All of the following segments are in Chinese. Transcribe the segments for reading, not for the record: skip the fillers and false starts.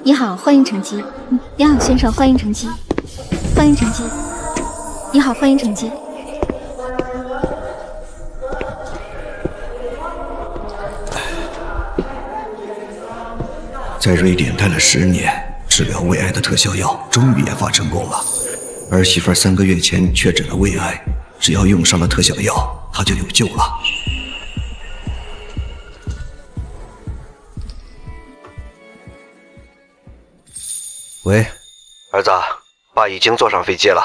你好，欢迎乘机。你好，先生，欢迎乘机。欢迎乘机。你好，欢迎乘机。在瑞典待了10年，治疗胃癌的特效药终于研发成功了。儿媳妇3个月前确诊了胃癌，只要用上了特效药，她就有救了。喂，儿子，爸已经坐上飞机了。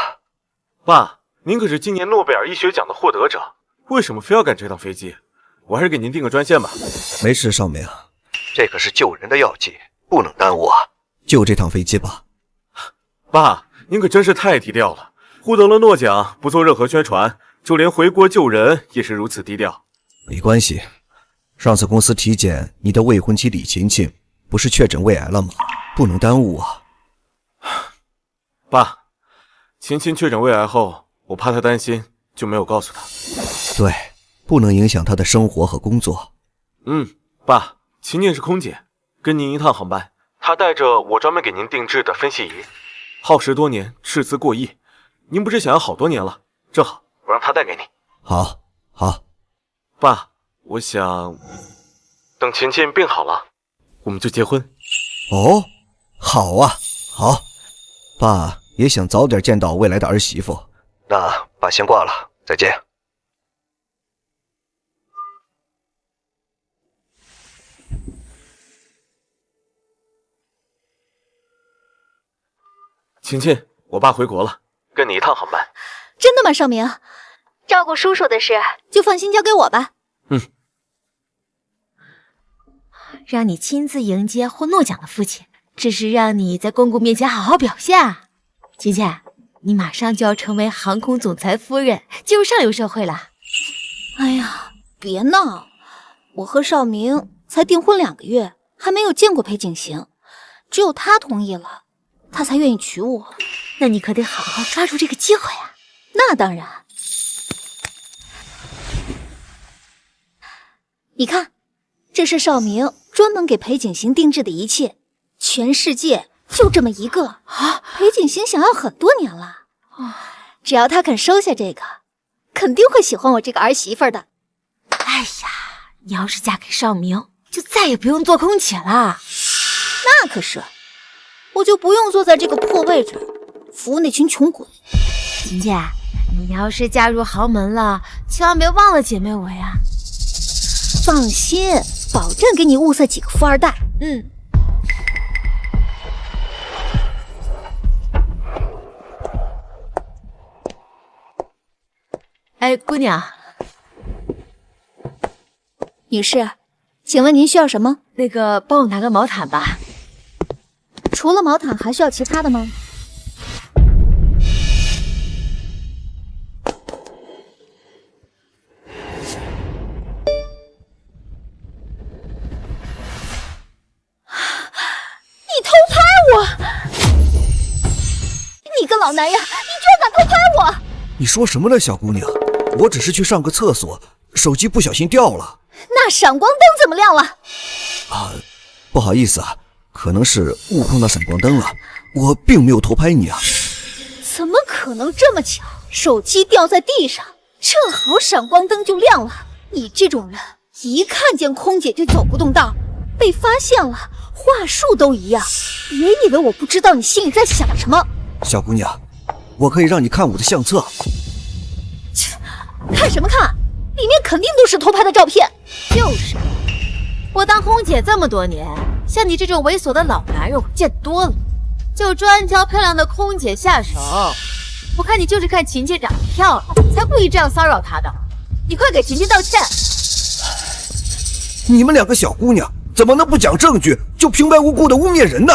爸，您可是今年诺贝尔医学奖的获得者，为什么非要赶这趟飞机？我还是给您订个专线吧。没事，少明，这可是救人的药剂，不能耽误啊！就这趟飞机吧。爸，您可真是太低调了，获得了诺奖不做任何宣传，就连回国救人也是如此低调。没关系，上次公司体检，你的未婚妻李晴晴不是确诊胃癌了吗？不能耽误啊。爸，晴晴确诊胃癌后，我怕她担心，就没有告诉她。对，不能影响她的生活和工作。爸，晴晴是空姐，跟您一趟航班，她带着我专门给您定制的分析仪，耗时多年，斥资过亿，您不是想要好多年了？正好，我让她带给你。好，好。爸，我想等晴晴病好了，我们就结婚。哦，好啊，好。爸也想早点见到未来的儿媳妇。那爸先挂了，再见。晴晴，我爸回国了，跟你一趟航班。真的吗，少明？照顾叔叔的事就放心交给我吧。让你亲自迎接获诺奖的父亲，这是让你在公公面前好好表现啊。晴晴，你马上就要成为航空总裁夫人，进入上流社会了。哎呀，别闹！我和少明才订婚2个月，还没有见过裴景行，只有他同意了，他才愿意娶我。那你可得好好抓住这个机会啊！那当然。你看，这是少明专门给裴景行定制的仪器，全世界就这么一个啊！裴景行想要很多年了，只要他肯收下这个，肯定会喜欢我这个儿媳妇的。哎呀，你要是嫁给少明，就再也不用坐空姐了。那可是，我就不用坐在这个破位置，服务那群穷鬼。晴姐，你要是嫁入豪门了，千万别忘了姐妹我呀。放心，保证给你物色几个富二代。哎，姑娘，女士，请问您需要什么？那个帮我拿个毛毯吧。除了毛毯还需要其他的吗？你偷拍我！你个老男人，你居然敢偷拍我！你说什么呢，小姑娘？我只是去上个厕所，手机不小心掉了。那闪光灯怎么亮了？不好意思啊，可能是误碰到闪光灯了，我并没有偷拍你啊。怎么可能这么巧？手机掉在地上，正好闪光灯就亮了。你这种人，一看见空姐就走不动道，被发现了，话术都一样。别以为我不知道你心里在想什么。小姑娘，我可以让你看我的相册。看什么看？里面肯定都是偷拍的照片。就是，我当空姐这么多年，像你这种猥琐的老男人我见多了，就专挑漂亮的空姐下手。我看你就是看晴晴长得漂亮，才故意这样骚扰她的。你快给晴晴道歉！你们2个小姑娘怎么能不讲证据就平白无故的污蔑人呢？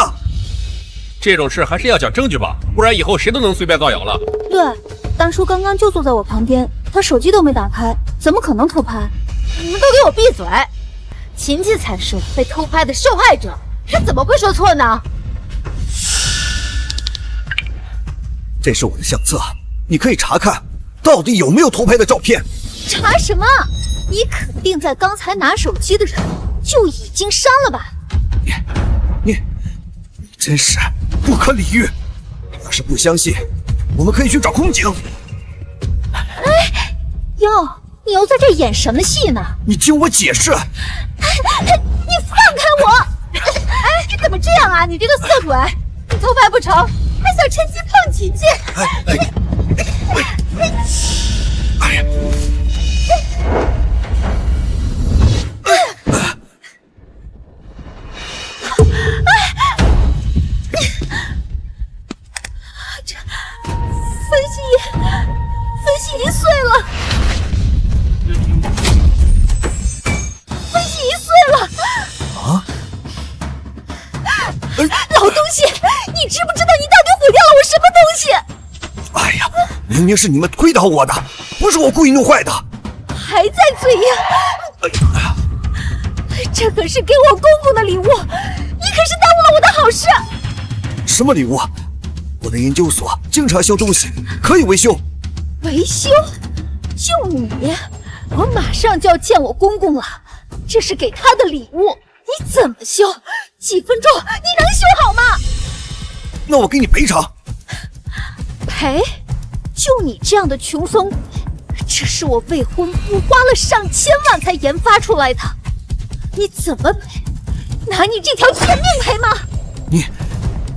这种事还是要讲证据吧，不然以后谁都能随便造谣了。对，大叔刚刚就坐在我旁边，他手机都没打开，怎么可能偷拍？你们都给我闭嘴！晴晴才是被偷拍的受害者，她怎么会说错呢？这是我的相册，你可以查看，到底有没有偷拍的照片。查什么？你肯定在刚才拿手机的时候就已经删了吧？你真是不可理喻。要是不相信，我们可以去找空警。哟，你又在这演什么戏呢？你听我解释。你放开我！哎，你怎么这样啊？你这个色鬼！你偷拍不成，还想趁机碰秦姐？哎呀！这分析仪碎了，分析仪碎了！啊！老东西，你知不知道你到底毁掉了我什么东西？哎呀，明明是你们推倒我的，不是我故意弄坏的。还在嘴呀！这可是给我公公的礼物，你可是耽误了我的好事。什么礼物？我的研究所经常修东西，可以维修。维修？就你？我马上就要见我公公了，这是给他的礼物，你怎么修？几分钟你能修好吗？那我给你赔偿。赔？就你这样的穷酸鬼，这是我未婚夫花了上千万才研发出来的，你怎么赔？拿你这条贱命赔吗？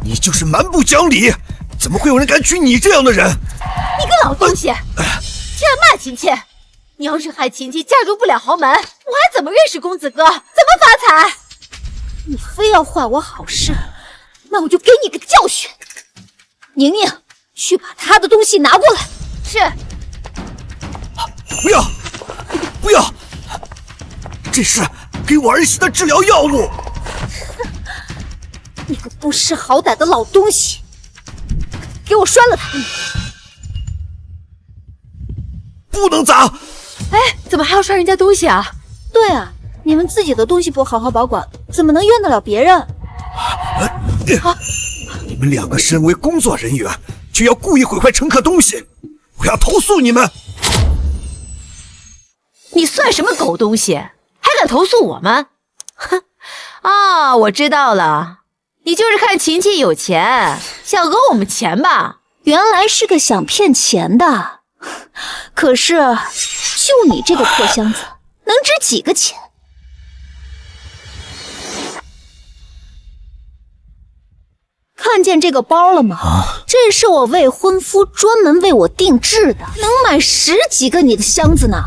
你就是蛮不讲理，怎么会有人敢娶你这样的人？你个老东西，竟然骂秦妾！你要是害秦姬嫁入不了豪门，我还怎么认识公子哥？怎么发财？你非要坏我好事，那我就给你个教训。宁宁，去把他的东西拿过来。是。不要，不要！这是给我儿媳的治疗药物。你个不识好歹的老东西，给我拴了他！不能砸！哎，怎么还要拴人家东西啊？对啊，你们自己的东西不好好保管，怎么能怨得了别人？你们两个身为工作人员，却要故意毁坏乘客东西，我要投诉你们！你算什么狗东西，还敢投诉我们？哼！啊，我知道了，你就是看秦妾有钱，想讹我们钱吧？原来是个想骗钱的，可是就你这个破箱子，能值几个钱？看见这个包了吗？这是我未婚夫专门为我定制的，能买10几个你的箱子呢。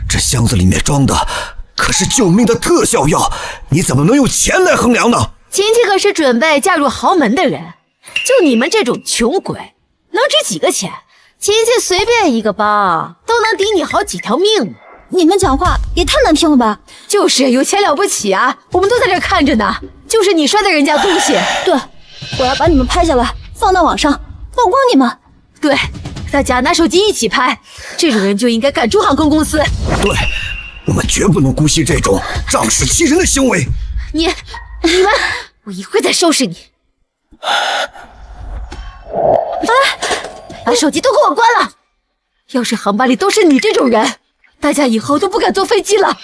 这箱子里面装的可是救命的特效药，你怎么能用钱来衡量呢？秦妾可是准备嫁入豪门的人，就你们这种穷鬼，能值几个钱？秦妾随便一个包都能抵你好几条命呢。你们讲话也太难听了吧？就是有钱了不起啊，我们都在这看着呢。就是你摔的人家东西。对，我要把你们拍下来，放到网上，曝光你们。对，大家拿手机一起拍，这种人就应该赶出航空公司。对，我们绝不能姑息这种仗势欺人的行为。你们，我一会再收拾你。把手机都给我关了！要是航班里都是你这种人，大家以后都不敢坐飞机了。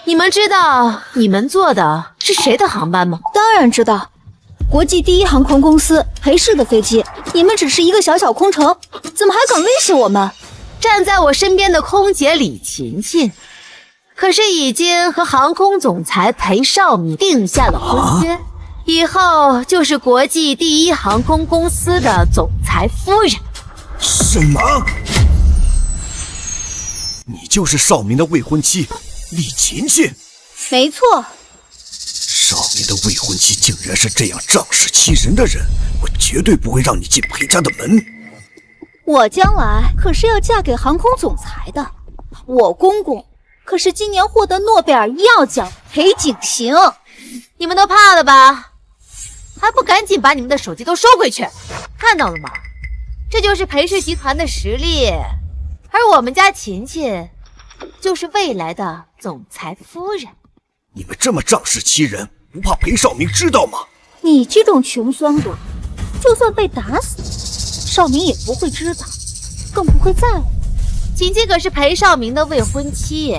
你们知道你们坐的是谁的航班吗？当然知道，国际第一航空公司裴氏的飞机。你们只是一个小小空乘，怎么还敢威胁我们？站在我身边的空姐李勤勤，可是已经和航空总裁裴少明定下了婚约，以后就是国际第一航空公司的总裁夫人。什么？你就是少明的未婚妻李勤勤？没错。少明的未婚妻竟然是这样仗势欺人的人，我绝对不会让你进裴家的门。我将来可是要嫁给航空总裁的，我公公可是今年获得诺贝尔医药奖裴景行。你们都怕了吧？还不赶紧把你们的手机都收回去！看到了吗？这就是裴氏集团的实力，而我们家勤勤就是未来的总裁夫人。你们这么仗势欺人，不怕裴少明知道吗？你这种穷酸鬼，就算被打死，少明也不会知道，更不会在乎。勤勤可是裴少明的未婚妻，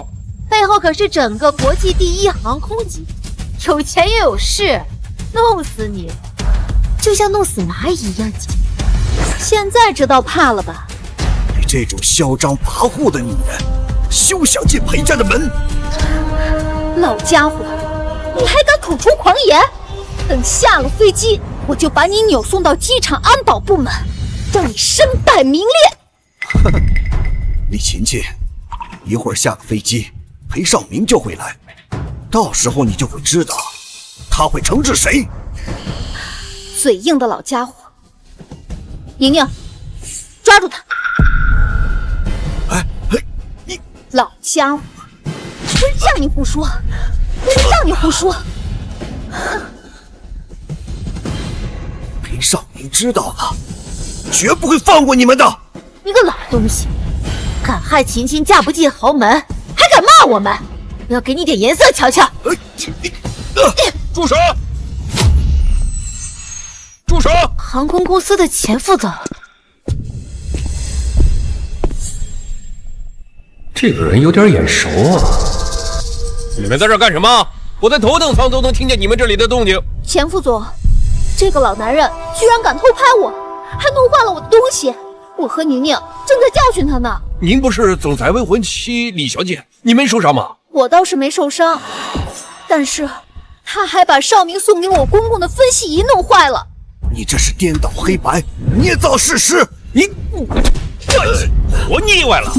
背后可是整个国际第一航空集团，有钱又有势，弄死你，就像弄死蚂蚁一样简单。现在知道怕了吧？你这种嚣张跋扈的女人，休想进裴家的门！老家伙，你还敢口出狂言？等下了飞机，我就把你扭送到机场安保部门，让你身败名裂。李琴琴，一会儿下个飞机，裴少明就会来，到时候你就会知道他会惩治谁。嘴硬的老家伙，宁宁，抓住他！哎，你老家伙，不是让你胡说，不是让你胡说。裴少明知道了，绝不会放过你们的。你个老东西，敢害琴琴嫁不进豪门，还敢骂我们！我要给你点颜色瞧瞧！住手！住手！航空公司的前副总，这个人有点眼熟啊！你们在这干什么？我在头等舱都能听见你们这里的动静。钱副总，这个老男人居然敢偷拍我，还弄坏了我的东西。我和宁宁正在教训他呢。您不是总裁未婚妻李小姐，你没受伤吗？我倒是没受伤，但是他还把少明送给我公公的分析仪弄坏了。你这是颠倒黑白，捏造事实！我腻歪了，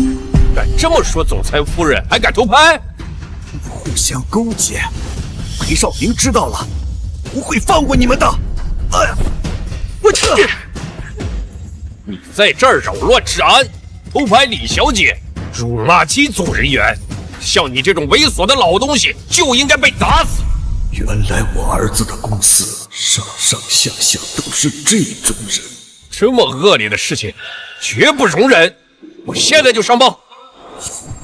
敢这么说总裁夫人，还敢偷拍？互相勾结，裴少明知道了，不会放过你们的！哎呀，我去！你在这儿扰乱治安，偷拍李小姐，辱骂机组人员，像你这种猥琐的老东西就应该被打死！原来我儿子的公司上上下下都是这种人，这么恶劣的事情绝不容忍！我现在就上报。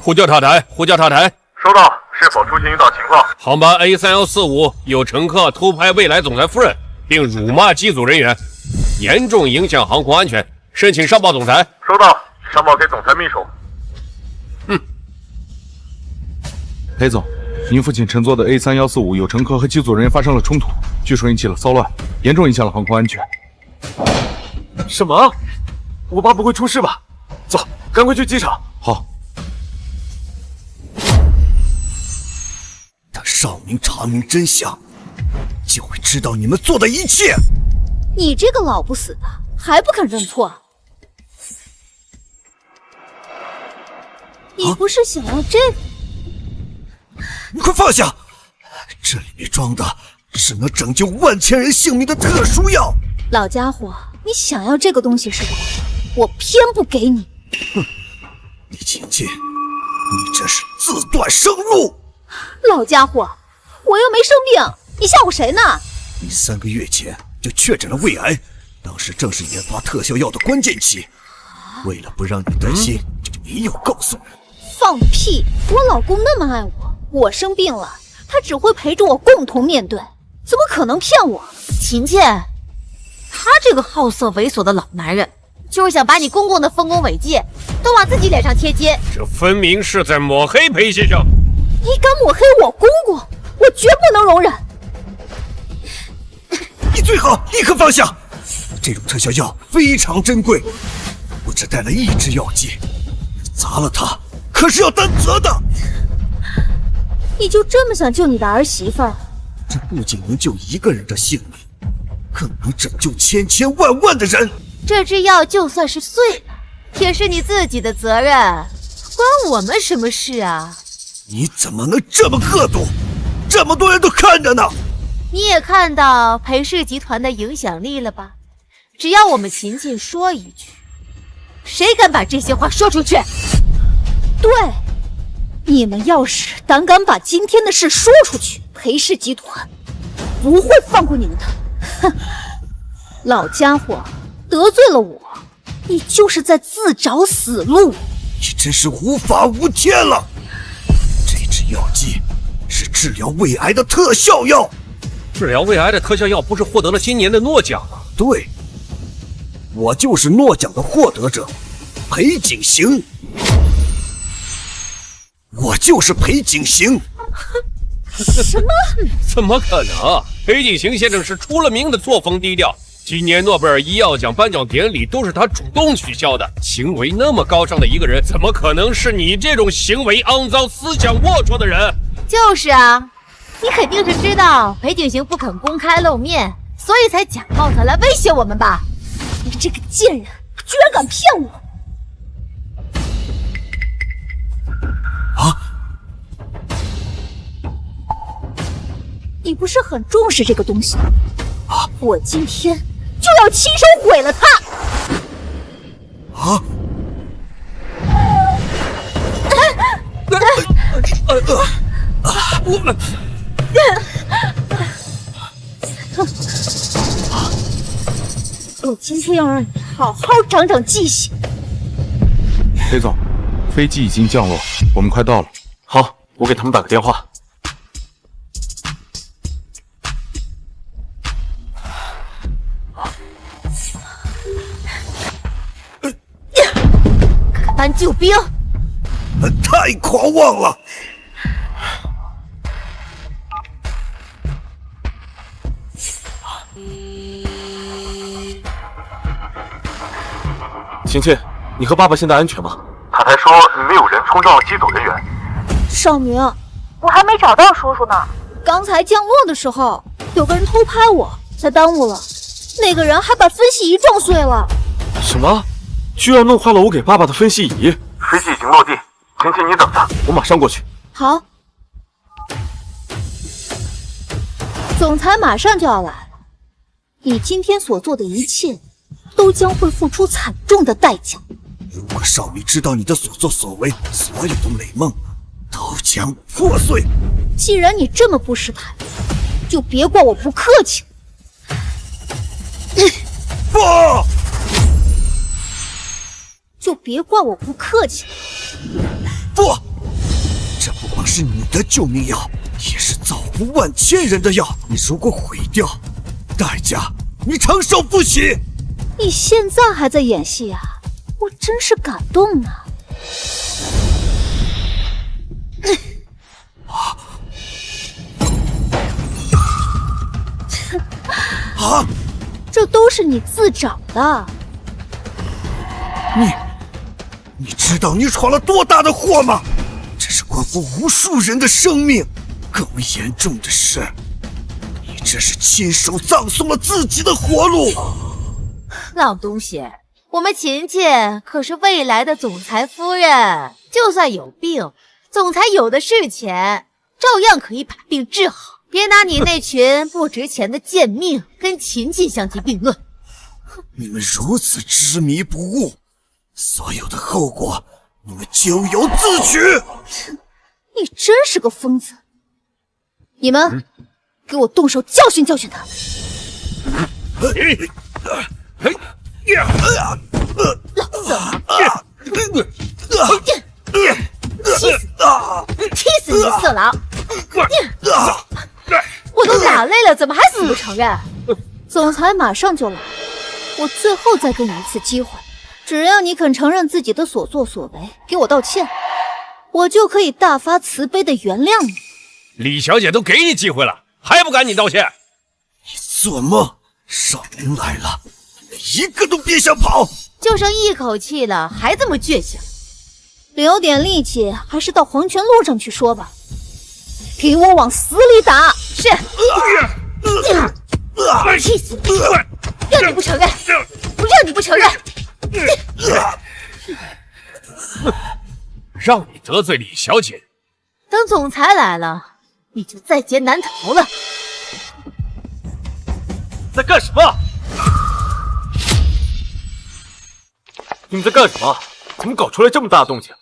呼叫塔台，呼叫塔台。收到，是否出现遇到情况？航班 A3145有乘客偷拍未来总裁夫人，并辱骂机组人员，严重影响航空安全，申请上报总裁。收到，上报给总裁秘书。裴总，您父亲乘坐的 A3145有乘客和机组人员发生了冲突，据说引起了骚乱，严重影响了航空安全。什么？我爸不会出事吧？走，赶快去机场。好。等少明查明真相，就会知道你们做的一切。你这个老不死的，还不肯认错？你不是想要这个？你快放下！这里面装的是能拯救万千人性命的特殊药。老家伙，你想要这个东西是吧？我偏不给你。哼，李琴琴，你这是自断生路。老家伙，我又没生病，你吓唬谁呢？你3个月前就确诊了胃癌，当时正是研发特效药的关键期。为了不让你担心，就没有告诉你。放屁！我老公那么爱我，我生病了，他只会陪着我共同面对，怎么可能骗我？琴琴，他这个好色猥琐的老男人，就是想把你公公的丰功伟绩都往自己脸上贴金。这分明是在抹黑裴先生。你敢抹黑我公公，我绝不能容忍！你最好立刻放下，这种特效药非常珍贵，我只带了1支药剂，砸了它可是要担责的。你就这么想救你的儿媳妇儿？这不仅能救1个人的性命，更能拯救千千万万的人。这支药就算是碎了，也是你自己的责任，关我们什么事啊？你怎么能这么恶毒？这么多人都看着呢。你也看到裴氏集团的影响力了吧？只要我们秦晋说一句，谁敢把这些话说出去？对，你们要是胆敢把今天的事说出去，裴氏集团不会放过你们的。哼，老家伙，得罪了我，你就是在自找死路。你真是无法无天了。这支药剂是治疗胃癌的特效药。治疗胃癌的特效药不是获得了今年的诺奖吗？对，我就是诺奖的获得者，裴景行。我就是裴景行。什么？怎么可能？裴景行先生是出了名的作风低调，今年诺贝尔医药奖颁奖典礼都是他主动取消的。行为那么高尚的一个人，怎么可能是你这种行为肮脏、思想龌龊的人？就是啊，你肯定是知道裴景行不肯公开露面，所以才假冒他来威胁我们吧？你这个贱人，居然敢骗我！啊！你不是很重视这个东西？我今天就要亲手毁了它！啊！我今天要让你好好长长记性。裴总，飞机已经降落，我们快到了。好，我给他们打个电话。搬救兵，太狂妄了！晴晴，你和爸爸现在安全吗？塔台说没有人冲撞了机组人员。少明，我还没找到叔叔呢。刚才降落的时候，有个人偷拍我，才耽误了。那个人还把分析仪撞碎了。什么？居然弄坏了我给爸爸的分析仪！飞机已经落地，晴晴你等着，我马上过去。好，总裁马上就要来了，你今天所做的一切，都将会付出惨重的代价。如果少明知道你的所作所为，所有的美梦都将破碎。既然你这么不识抬举，就别怪我不客气。不！就别怪我不客气。不！这不光是你的救命药，也是造福万千人的药。你如果毁掉，代价你承受不起。你现在还在演戏啊？我真是感动呢。啊！这都是你自找的。你知道你闯了多大的祸吗？这是关乎无数人的生命。更为严重的是，你这是亲手葬送了自己的活路。老东西，我们秦秦可是未来的总裁夫人，就算有病，总裁有的是钱，照样可以把病治好。别拿你那群不值钱的贱命跟秦秦相提并论。你们如此执迷不悟，所有的后果你们咎由自取。你真是个疯子！你们，给我动手教训教训他！气死你色狼！我都打累了，怎么还死不承认？总裁马上就来，我最后再给你一次机会，只要你肯承认自己的所作所为，给我道歉，我就可以大发慈悲的原谅你。李小姐都给你机会了，还不赶紧道歉？你做梦！少明来了，你们一个都别想跑！就剩一口气了，还这么倔强？留点力气，还是到黄泉路上去说吧。给我往死里打！是。气死你！让你不承认，不让你不承认！让你得罪李小姐，等总裁来了，你就在劫难逃了。在干什么？你们在干什么？怎么搞出来这么大动静？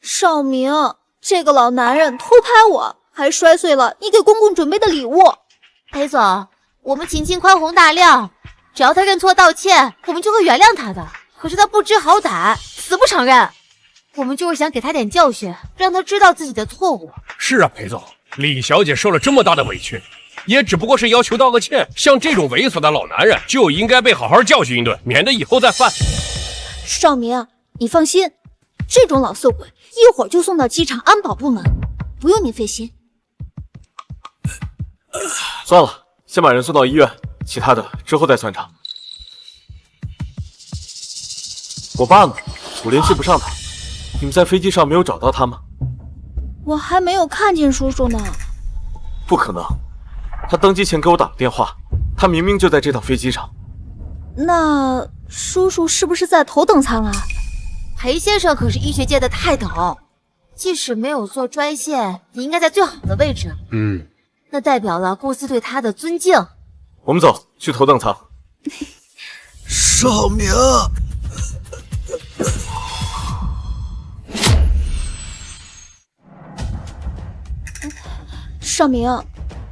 少明，这个老男人偷拍我，还摔碎了你给公公准备的礼物。裴总，我们秦秦宽宏大量，只要他认错道歉，我们就会原谅他的。可是他不知好歹，死不承认。我们就是想给他点教训，让他知道自己的错误。是啊，裴总，李小姐受了这么大的委屈，也只不过是要求道个歉。像这种猥琐的老男人，就应该被好好教训一顿，免得以后再犯。少明，你放心，这种老色鬼一会儿就送到机场安保部门，不用你费心。算了，先把人送到医院，其他的之后再算账。我爸呢？我联系不上他。你们在飞机上没有找到他吗？我还没有看见叔叔呢。不可能，他登机前给我打了电话，他明明就在这趟飞机上。那叔叔是不是在头等舱啊？裴先生可是医学界的泰斗，即使没有做专线，也应该在最好的位置。那代表了公司对他的尊敬。我们走，去头等舱。少明，少明，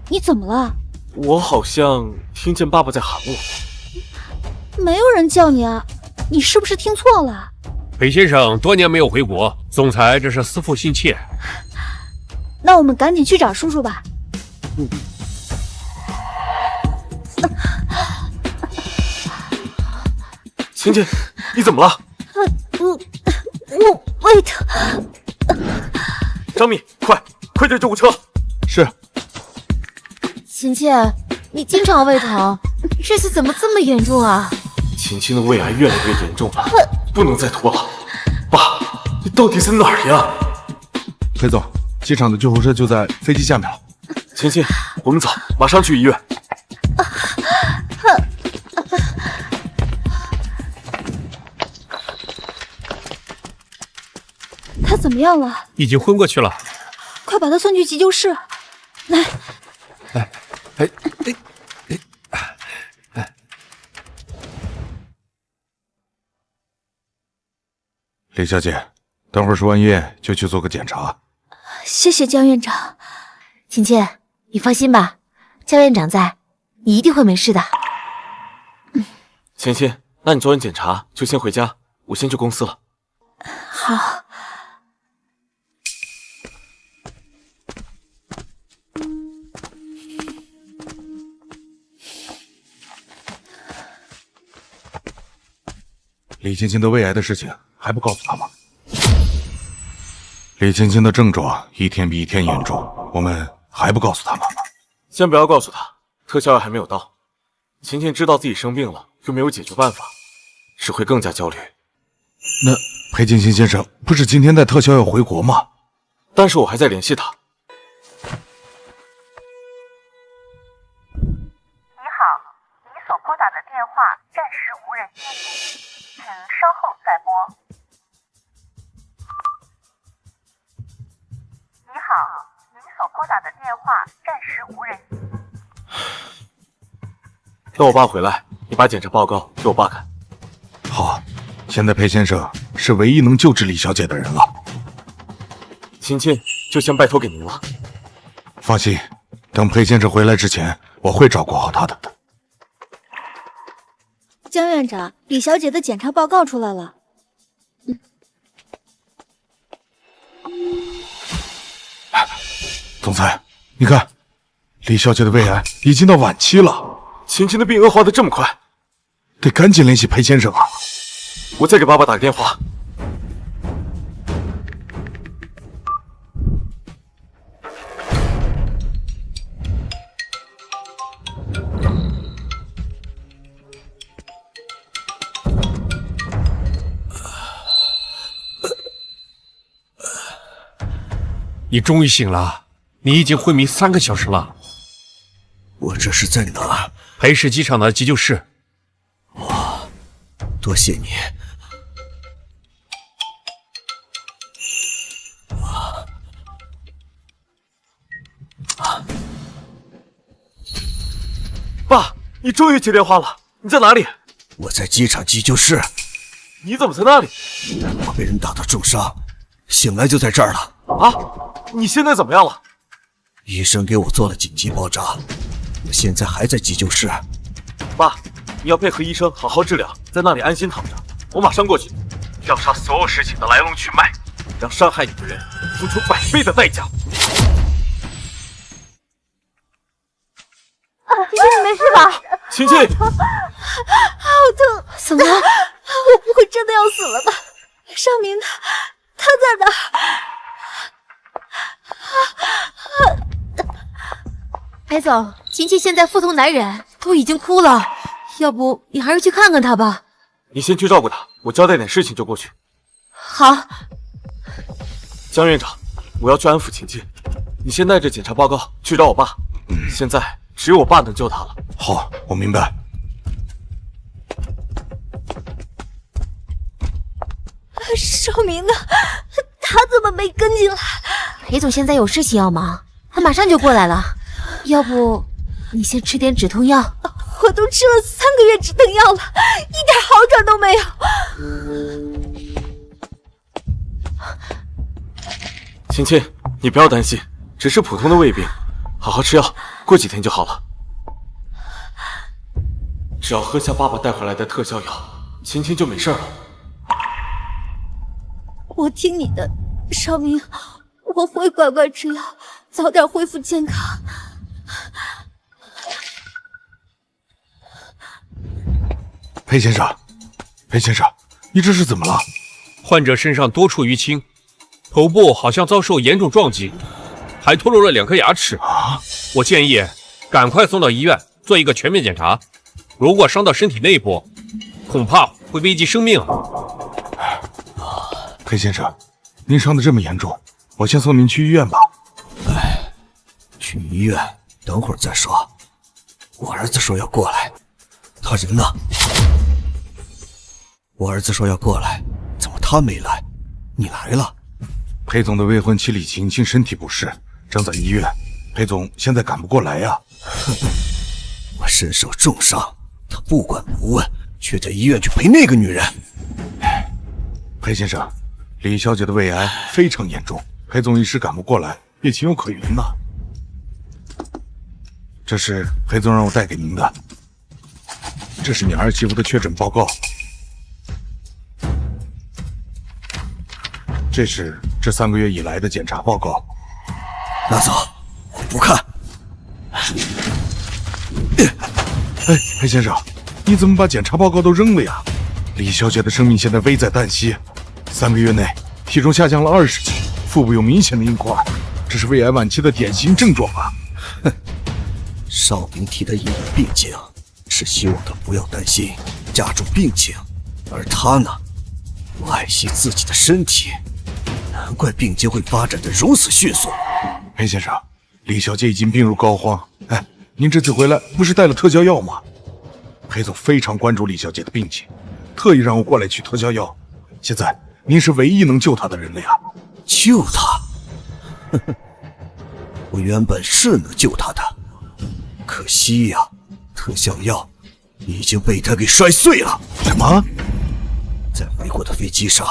你怎么了？我好像听见爸爸在喊我。没有人叫你啊，你是不是听错了？裴先生多年没有回国，总裁这是思父心切。那我们赶紧去找叔叔吧。晴晴，你怎么了？我胃疼。张密，快叫救护车！是。晴晴，你经常胃疼，这次怎么这么严重啊？晴晴的胃癌越来越严重了，不能再拖了。爸，你到底在哪儿呀？裴总，机场的救护车就在飞机下面了。晴晴，我们走，马上去医院。他怎么样了？已经昏过去了。快把他送去急救室。来，李小姐，等会儿输完液就去做个检查。谢谢江院长。晴晴，你放心吧，江院长在，你一定会没事的。晴晴，那你做完检查就先回家，我先去公司了。好。李青青的胃癌的事情还不告诉他吗？李青青的症状一天比一天严重，我们还不告诉他吗？先不要告诉他，特效药还没有到。晴晴知道自己生病了，又没有解决办法，只会更加焦虑。那裴青青先生不是今天带特效药回国吗？但是我还在联系他。你好，你所拨打的电话暂时无人接听，请稍后再拨。你好，您所拨打的电话暂时无人。等我爸回来，你把检查报告给我爸看。好，现在裴先生是唯一能救治李小姐的人了。晴晴就先拜托给您了。放心，等裴先生回来之前，我会照顾好他的。江院长，李小姐的检查报告出来了。总裁，你看，李小姐的胃癌已经到晚期了。晴晴的病恶化的这么快，得赶紧联系裴先生啊！我再给爸爸打个电话。你终于醒了，你已经昏迷3个小时了。我这是在哪儿？裴氏机场的急救室。多谢你。爸，你终于接电话了，你在哪里？我在机场急救室。你怎么在那里？我被人打到重伤，醒来就在这儿了。啊，你现在怎么样了？医生给我做了紧急包扎，我现在还在急救室。爸，你要配合医生好好治疗，在那里安心躺着，我马上过去，调查所有事情的来龙去脉，让伤害你的人付出100倍的代价。晴晴，你没事吧？晴晴，好疼！怎么了？我不会真的要死了吧？尚明他在哪？裴总，秦琪现在腹痛难忍，都已经哭了，要不你还是去看看她吧。你先去照顾她，我交代点事情就过去。好。江院长，我要去安抚秦琪，你先带着检查报告去找我爸。现在只有我爸能救她了。好，我明白。少明呢？他怎么没跟进来？裴总现在有事情要忙，他马上就过来了。要不你先吃点止痛药？我都吃了3个月止疼药了，一点好转都没有。秦琪，你不要担心，只是普通的胃病，好好吃药，过几天就好了。只要喝下爸爸带回来的特效药，秦琪就没事了。我听你的，少明，我会乖乖吃药，早点恢复健康。裴先生，裴先生，你这是怎么了？患者身上多处淤青，头部好像遭受严重撞击，还脱落了2颗牙齿。我建议赶快送到医院做一个全面检查，如果伤到身体内部，恐怕会危及生命。裴先生，您伤得这么严重，我先送您去医院吧。去医院，等会儿再说。我儿子说要过来，他人呢？我儿子说要过来，怎么他没来？你来了？裴总的未婚妻李晴晴身体不适，正在医院，裴总现在赶不过来呀。我身受重伤，他不管不问，却在医院去陪那个女人。裴先生，李小姐的胃癌非常严重，裴总一时赶不过来，也情有可原呐。这是裴总让我带给您的，这是你儿媳妇的确诊报告，这是这3个月以来的检查报告。拿走，我不看。哎，裴先生，你怎么把检查报告都扔了呀？李小姐的生命现在危在旦夕，3个月内体重下降了20斤，腹部有明显的硬块，这是胃癌晚期的典型症状啊！哼，少明替他隐瞒病情，是希望他不要担心加重病情，而他呢，不爱惜自己的身体，难怪病情会发展得如此迅速。裴先生，李小姐已经病入膏肓。哎，您这次回来不是带了特效药吗？裴总非常关注李小姐的病情，特意让我过来取特效药。现在您是唯一能救她的人了呀！救她？呵呵，我原本是能救她的，可惜呀，特效药已经被他给摔碎了。什么？在回国的飞机上，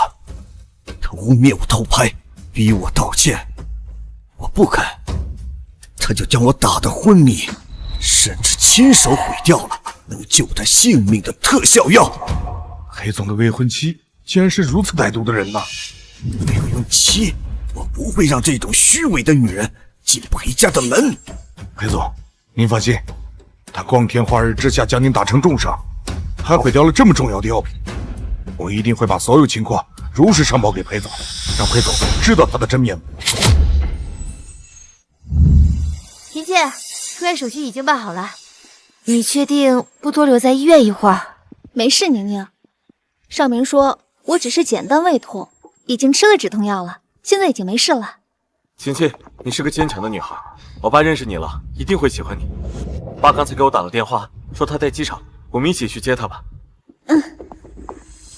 他污蔑我偷拍，逼我道歉，我不肯，他就将我打得昏迷，甚至亲手毁掉了能救他性命的特效药。裴总的未婚妻竟然是如此歹毒的人呐！未婚妻，我不会让这种虚伪的女人进裴家的门。裴总，您放心，他光天化日之下将您打成重伤，还毁掉了这么重要的药品，我一定会把所有情况如实上报给裴总，让裴总知道他的真面目。婷姐，出院手续已经办好了，你确定不多留在医院一会儿？没事，宁宁。少明说我只是简单胃痛，已经吃了止痛药了，现在已经没事了。晴晴，你是个坚强的女孩，我爸认识你了，一定会喜欢你。爸刚才给我打了电话，说他在机场，我们一起去接他吧。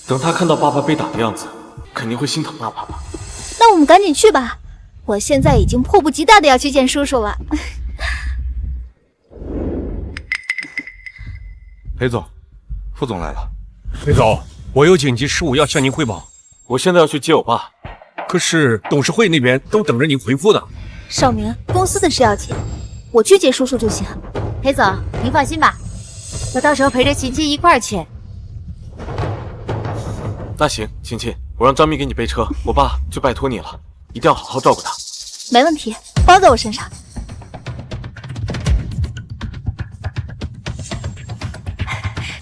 等他看到爸爸被打的样子，肯定会心疼爸爸吧。那我们赶紧去吧，我现在已经迫不及待的要去见叔叔了。裴总，副总来了。裴总，我有紧急事务要向您汇报。我现在要去接我爸，可是董事会那边都等着您回复呢。少明，公司的事要紧，我去接叔叔就行。裴总，您放心吧，我到时候陪着晴晴一块儿去。那行，晴晴，我让张明给你备车，我爸就拜托你了，一定要好好照顾他。没问题，包在我身上。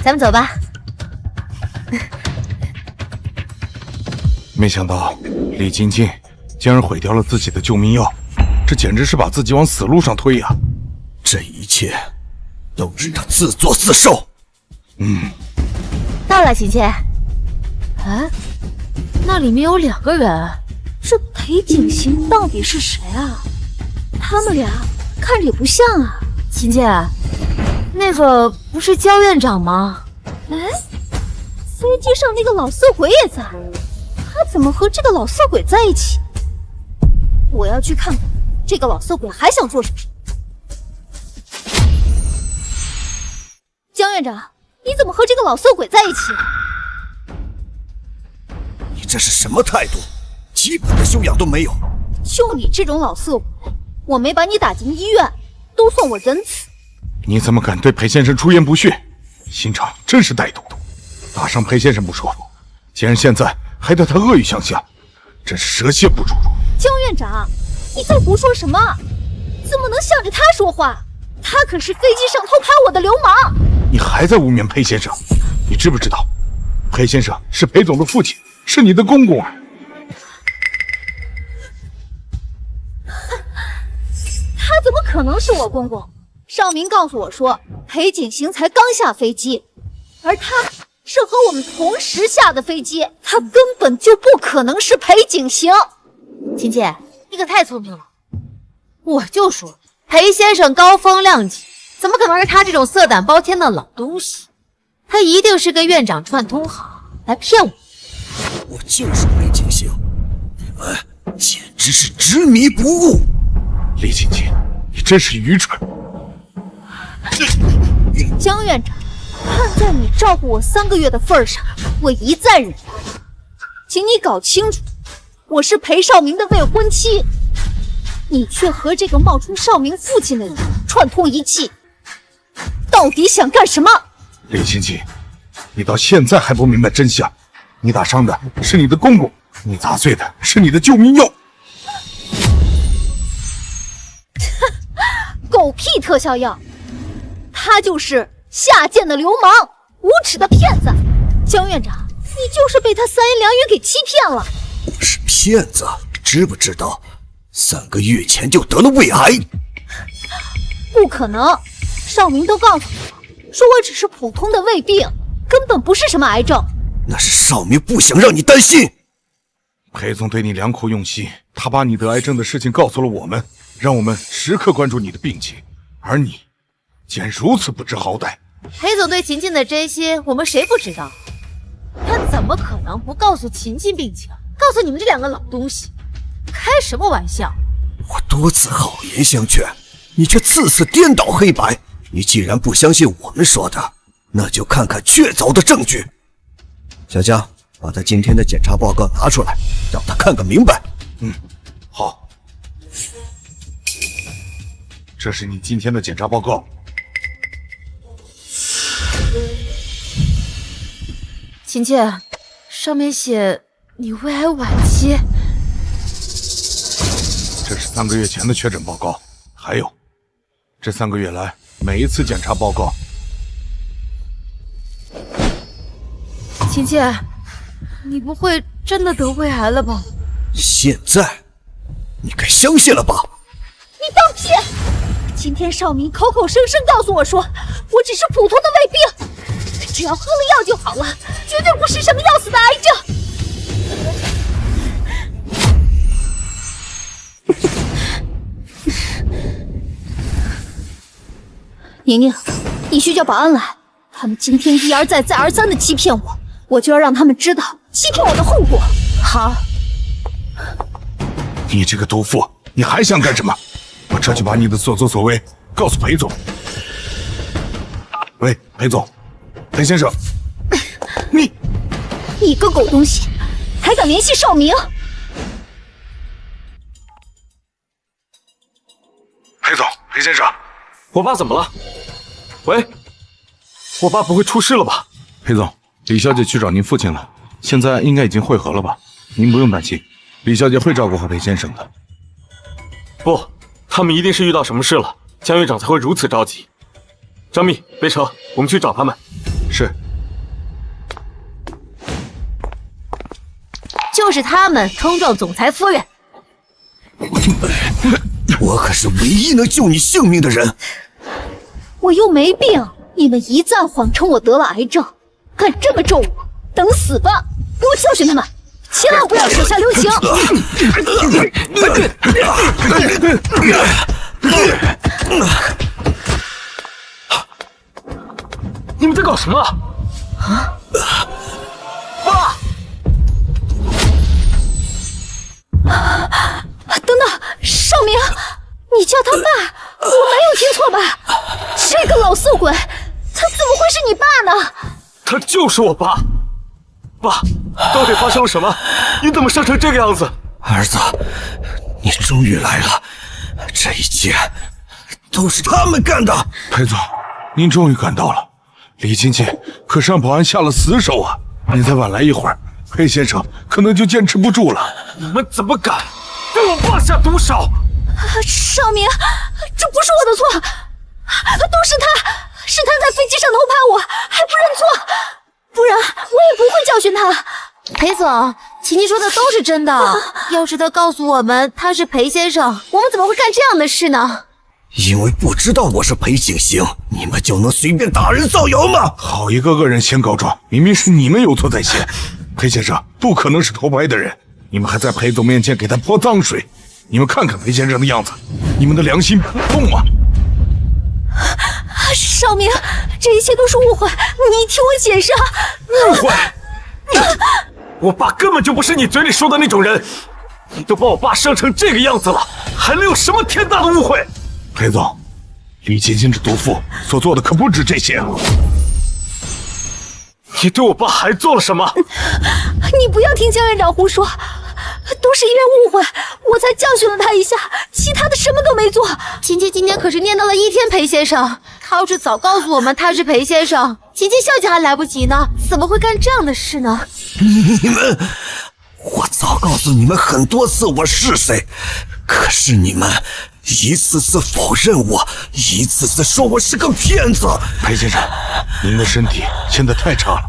咱们走吧。没想到李晶晶竟然毁掉了自己的救命药，这简直是把自己往死路上推呀！这一切都是他自作自受。到了，秦切。哎，那里面有2个人，这裴景行到底是谁啊？他们俩看着也不像啊。秦切，那个不是焦院长吗？哎，飞机上那个老色鬼也在，他怎么和这个老色鬼在一起？我要去看看这个老色鬼还想做什么。江院长，你怎么和这个老色鬼在一起？你这是什么态度？基本的修养都没有。就你这种老色鬼，我没把你打进医院，都算我仁慈。你怎么敢对裴先生出言不逊？心肠真是歹毒！打伤裴先生不说，竟然现在还对他恶语相向，真是蛇蝎不入。江院长，你在胡说什么？怎么能向着他说话？他可是飞机上偷拍我的流氓！你还在污蔑裴先生？你知不知道，裴先生是裴总的父亲，是你的公公啊！他怎么可能是我公公？少明告诉我说，裴景行才刚下飞机，而他是和我们同时下的飞机，他根本就不可能是裴景行。秦切，你可太聪明了！我就说裴先生高风亮节，怎么可能是他这种色胆包天的老东西？他一定是跟院长串通好来骗我。我就是裴景行，你们简直是执迷不悟。李青青，你真是愚蠢！江院长，看在你照顾我3个月的份上，我一再忍耐，请你搞清楚，我是裴少明的未婚妻，你却和这个冒充少明父亲的人串通一气，到底想干什么？李青青，你到现在还不明白真相？你打伤的是你的公公，你砸碎的是你的救命药。狗屁特效药！他就是下贱的流氓，无耻的骗子！江院长，你就是被他三言两语给欺骗了。我是骗子，知不知道？3个月前就得了胃癌。不可能，少明都告诉我，说我只是普通的胃病，根本不是什么癌症。那是少明不想让你担心。裴总对你良苦用心，他把你得癌症的事情告诉了我们，让我们时刻关注你的病情，而你竟然如此不知好歹。裴总对秦晋的这些，我们谁不知道？他怎么可能不告诉秦晋病情，告诉你们这2个老东西？开什么玩笑！我多次好言相劝，你却次次颠倒黑白。你既然不相信我们说的，那就看看确凿的证据。小江，把他今天的检查报告拿出来，让他看个明白。好，这是你今天的检查报告。秦切，上面写你胃癌晚期。这是3个月前的确诊报告，还有这3个月来每一次检查报告。秦切，你不会真的得胃癌了吧？现在你该相信了吧？你放屁！今天少明口口声声告诉我说，我只是普通的胃病，只要喝了药就好了，绝对不是什么要死的癌症。宁宁，你去叫保安来，他们今天一而再再而三的欺骗我，我就要让他们知道欺骗我的后果。好。你这个毒妇，你还想干什么？我这就把你的所作所为告诉裴总。喂，裴总，裴先生，你个狗东西，还敢联系少明？裴总，裴先生，我爸怎么了？喂，我爸不会出事了吧？裴总，李小姐去找您父亲了，现在应该已经会合了吧？您不用担心，李小姐会照顾好裴先生的。不，他们一定是遇到什么事了，江院长才会如此着急。张密，备车，我们去找他们。是。就是他们冲撞总裁夫人。我可是唯一能救你性命的人。我又没病，你们一再谎称我得了癌症，敢这么咒我，等死吧！给我教训他们，千万不要手下留情！你们在搞什么？爸！等等，少明，你叫他爸，我没有听错吧？这个老色鬼，他怎么会是你爸呢？他就是我爸。爸，到底发生了什么？你怎么伤成这个样子？儿子，你终于来了，这一切都是他们干的。裴总，您终于赶到了。李亲戚可上保安下了死手啊！您再晚来一会儿，裴先生可能就坚持不住了。你们怎么敢对我爸下毒手？少明，这不是我的错，都是他，是他在飞机上偷拍我，还不认错，不然我也不会教训他。裴总，琪琪说的都是真的。要是他告诉我们他是裴先生，我们怎么会干这样的事呢？因为不知道我是裴景行，你们就能随便打人造谣吗？好一个恶人先告状，明明是你们有错在先。裴先生不可能是偷拍的人，你们还在裴总面前给他泼脏水，你们看看裴先生的样子，你们的良心不痛吗？少明，这一切都是误会，你听我解释啊！误会？我爸根本就不是你嘴里说的那种人，你都把我爸伤成这个样子了，还能有什么天大的误会？裴总，李青青这毒妇所做的可不止这些。你对我爸还做了什么？你不要听江院长胡说，都是因为误会，我才教训了他一下，其他的什么都没做。琴琴今天可是念叨了一天裴先生，他要是早告诉我们他是裴先生，琴琴消气还来不及呢，怎么会干这样的事呢？你们，我早告诉你们很多次我是谁，可是你们一次次否认我，一次次说我是个骗子。裴先生，您的身体现在太差了。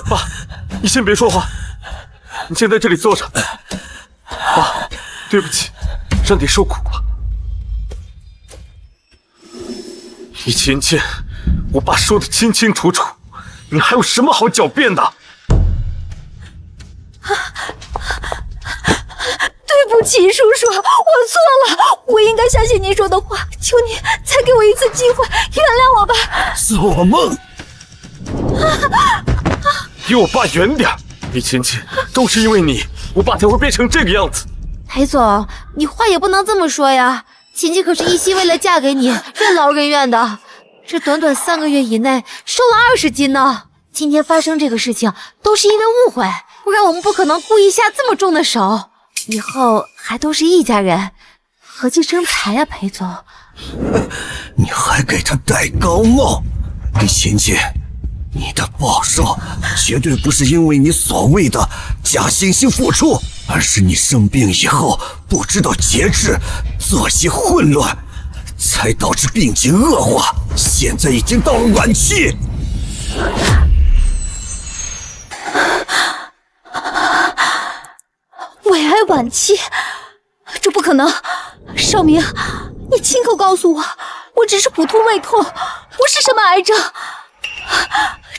爸，你先别说话，你先在这里坐着。爸，对不起，让你受苦了。李芊芊，我爸说的清清楚楚，你还有什么好狡辩的？对不起，叔叔，我错了，我应该相信您说的话，求您再给我一次机会，原谅我吧。做梦！离我爸远点！李芊芊，都是因为你，我爸才会变成这个样子。裴总，你话也不能这么说呀，琴琴可是一心为了嫁给你，任劳任怨的，这短短3个月以内瘦了20斤呢。今天发生这个事情都是因为误会，不然我们不可能故意下这么重的手。以后还都是一家人，何其生财呀，裴总！你还给他戴高帽，李芊芊，你的暴瘦绝对不是因为你所谓的假惺惺付出，而是你生病以后不知道节制，作息混乱，才导致病情恶化，现在已经到了晚期。胃癌晚期，这不可能！少明，你亲口告诉我，我只是普通胃痛，不是什么癌症。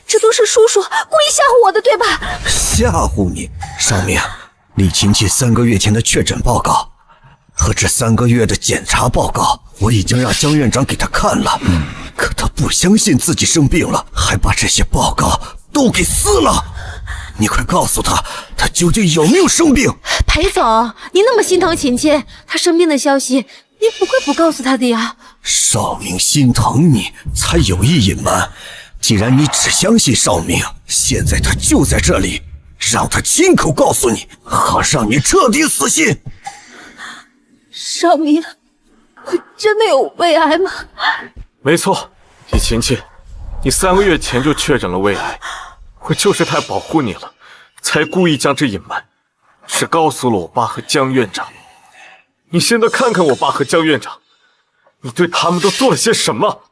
这都是叔叔故意吓唬我的，对吧？吓唬你，少明，李芊芊3个月前的确诊报告和这3个月的检查报告，我已经让江院长给他看了，可他不相信自己生病了，还把这些报告都给撕了。你快告诉他，他究竟有没有生病？裴总，你那么心疼琴琴，她生病的消息，你不会不告诉她的呀？少明心疼你，才有意隐瞒。既然你只相信少明，现在他就在这里，让他亲口告诉你，好让你彻底死心。少明，我真的有胃癌吗？没错，李芊芊，你3个月前就确诊了胃癌，我就是太保护你了，才故意将这隐瞒，只告诉了我爸和江院长。你现在看看我爸和江院长，你对他们都做了些什么？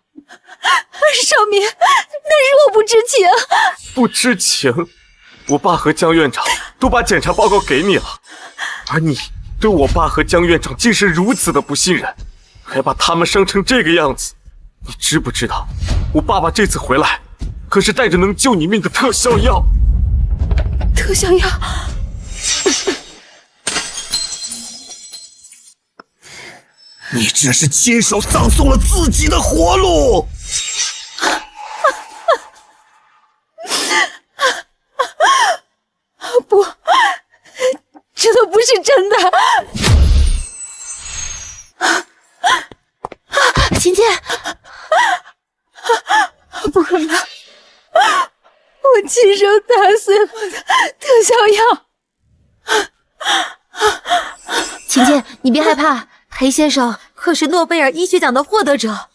少明，那是我不知情。不知情？我爸和江院长都把检查报告给你了，而你对我爸和江院长竟是如此的不信任，还把他们伤成这个样子。你知不知道，我爸爸这次回来，可是带着能救你命的特效药。特效药。你这是亲手葬送了自己的活路！不，这都不是真的。秦姐，不可能！我亲手打碎了我的特效药。秦姐，你别害怕，裴先生可是诺贝尔医学奖的获得者，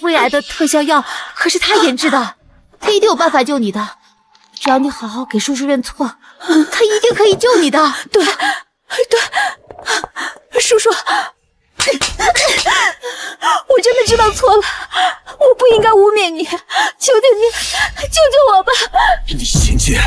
胃癌的特效药可是他研制的，他一定有办法救你的。只要你好好给叔叔认错，他一定可以救你的。对，叔叔，我真的知道错了，我不应该污蔑你，求求你，救救我吧！李贤姐，